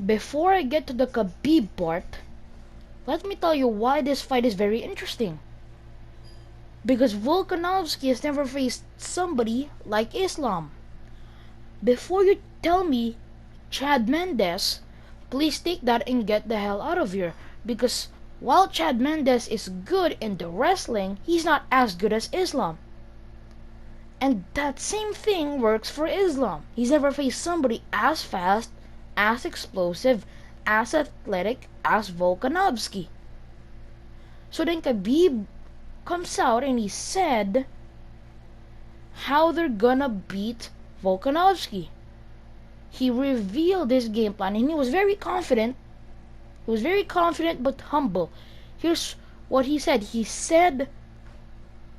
before I get to the Khabib part, let me tell you why this fight is very interesting. Because Volkanovski has never faced somebody like Islam. Before you tell me Chad Mendes, please take that and get the hell out of here. Because while Chad Mendes is good in the wrestling, he's not as good as Islam. And that same thing works for Islam. He's never faced somebody as fast, as explosive, as athletic as Volkanovski. So then Khabib comes out and he said how they're gonna beat Volkanovski. He revealed his game plan and he was very confident. He was very confident but humble. Here's what he said. He said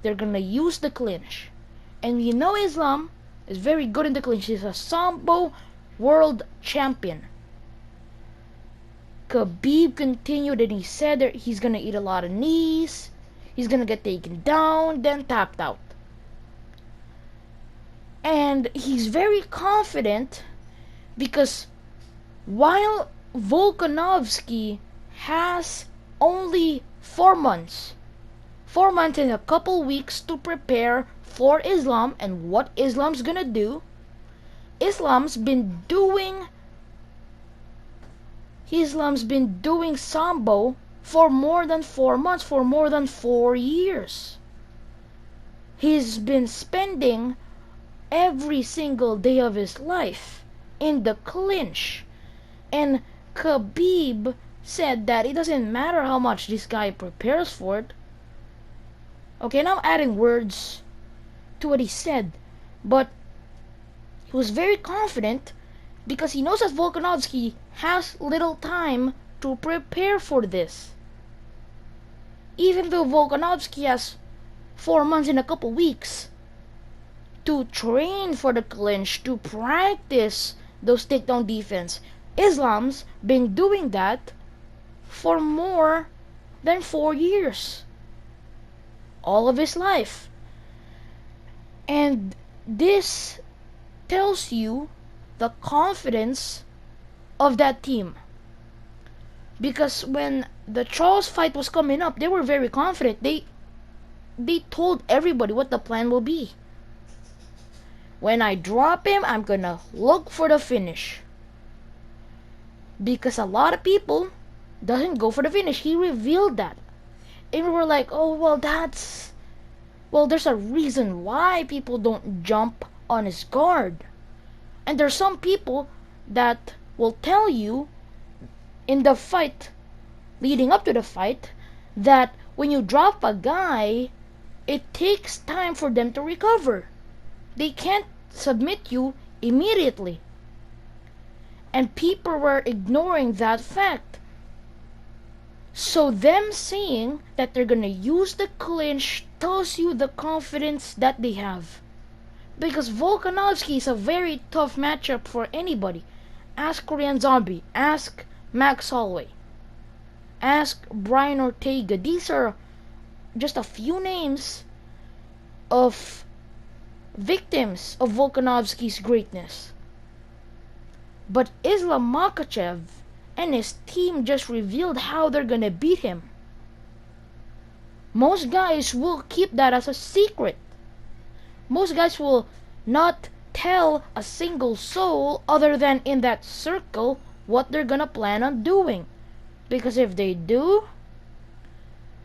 they're gonna use the clinch. And you know Islam is very good in the clinch. He's a Sambo world champion. Khabib continued and he said that he's gonna eat a lot of knees. He's gonna get taken down, then tapped out. And he's very confident because while Volkanovski has only 4 months, 4 months and a couple weeks to prepare for Islam and what Islam's gonna do, Islam's been doing Sambo for more than 4 months, for more than 4 years. He's been spending every single day of his life in the clinch. And Khabib said that it doesn't matter how much this guy prepares for it. Okay, now I'm adding words to what he said. But he was very confident because he knows that Volkanovski has little time to prepare for this. Even though Volkanovski has 4 months and a couple weeks to train for the clinch, to practice those takedown defense, Islam's been doing that for more than 4 years. All of his life. And this tells you the confidence of that team. Because when the Charles fight was coming up, they were very confident. They told everybody what the plan will be. When I drop him, I'm gonna look for the finish. Because a lot of people doesn't go for the finish. He revealed that. And we were like, oh, well, there's a reason why people don't jump on his guard. And there's some people that will tell you in the fight, leading up to the fight, that when you drop a guy, it takes time for them to recover. They can't submit you immediately. And people were ignoring that fact. So them saying that they're gonna use the clinch tells you the confidence that they have. Because Volkanovski is a very tough matchup for anybody. Ask Korean Zombie, ask Max Holloway, ask Brian Ortega. These are just a few names of victims of Volkanovski's greatness. But Islam Makhachev and his team just revealed how they're gonna beat him. Most guys will keep that as a secret. Most guys will not tell a single soul other than in that circle what they're gonna plan on doing. Because if they do,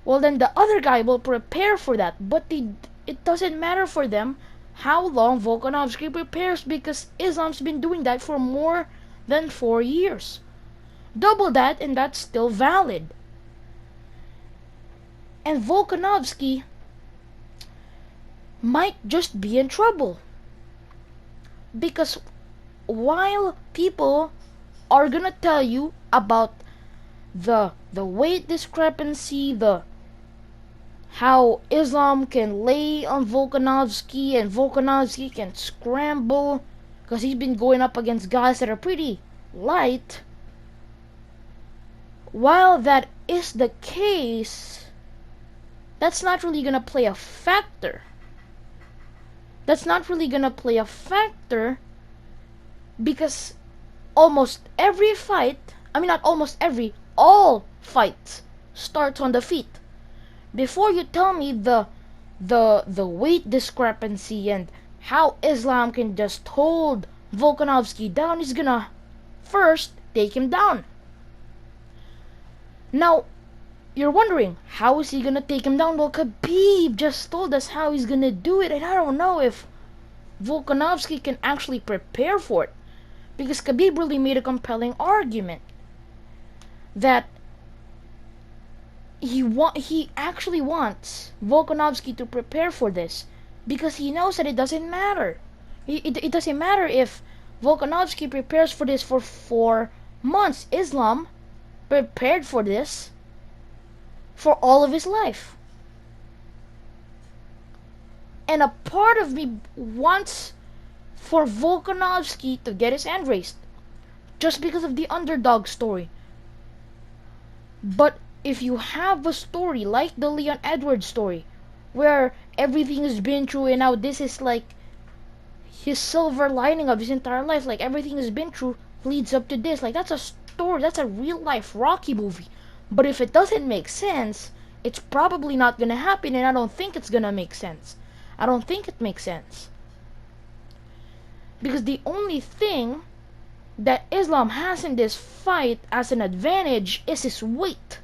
well, then the other guy will prepare for that. But it doesn't matter for them how long Volkanovski prepares, because Islam's been doing that for more than 4 years. Double that and that's still valid. And Volkanovski might just be in trouble. Because while people are gonna tell you about the weight discrepancy, how Islam can lay on Volkanovski and Volkanovski can scramble because he's been going up against guys that are pretty light. While that is the case, that's not really gonna play a factor. That's not really gonna play a factor because almost every fight, I mean not almost every, all fights starts on the feet. Before you tell me the weight discrepancy and how Islam can just hold Volkanovski down, he's gonna first take him down. Now, you're wondering, how is he gonna take him down? Well, Khabib just told us how he's gonna do it, and I don't know if Volkanovski can actually prepare for it. Because Khabib really made a compelling argument that he actually wants Volkanovski to prepare for this, because he knows that it doesn't matter. It doesn't matter if Volkanovski prepares for this for 4 months. Islam prepared for this for all of his life. And a part of me wants for Volkanovski to get his hand raised just because of the underdog story. But if you have a story like the Leon Edwards story, where everything has been true and now this is like his silver lining of his entire life, like everything has been true leads up to this, like that's a story, that's a real life Rocky movie. But if it doesn't make sense, it's probably not gonna happen, and I don't think it's gonna make sense. I don't think it makes sense. Because the only thing that Islam has in this fight as an advantage is his weight.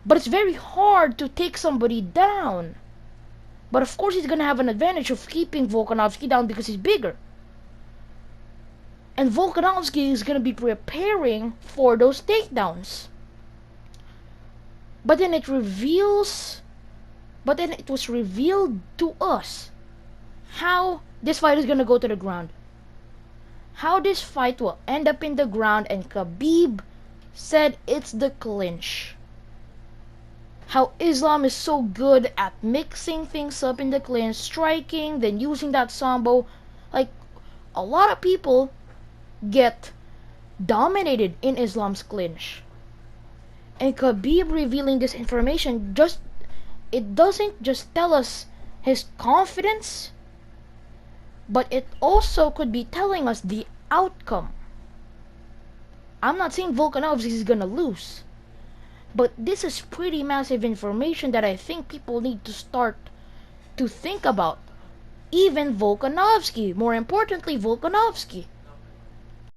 But it's very hard to take somebody down. But of course he's gonna have an advantage of keeping Volkanovski down because he's bigger. And Volkanovski is gonna be preparing for those takedowns. But then it was revealed to us how this fight is gonna go to the ground. How this fight will end up in the ground, and Khabib said it's the clinch. How Islam is so good at mixing things up in the clinch, striking, then using that sambo. Like, a lot of people get dominated in Islam's clinch. And Khabib revealing this information, it doesn't just tell us his confidence, but it also could be telling us the outcome. I'm not saying Volkanovski is gonna lose, but this is pretty massive information that I think people need to start to think about. Even Volkanovski, more importantly Volkanovski.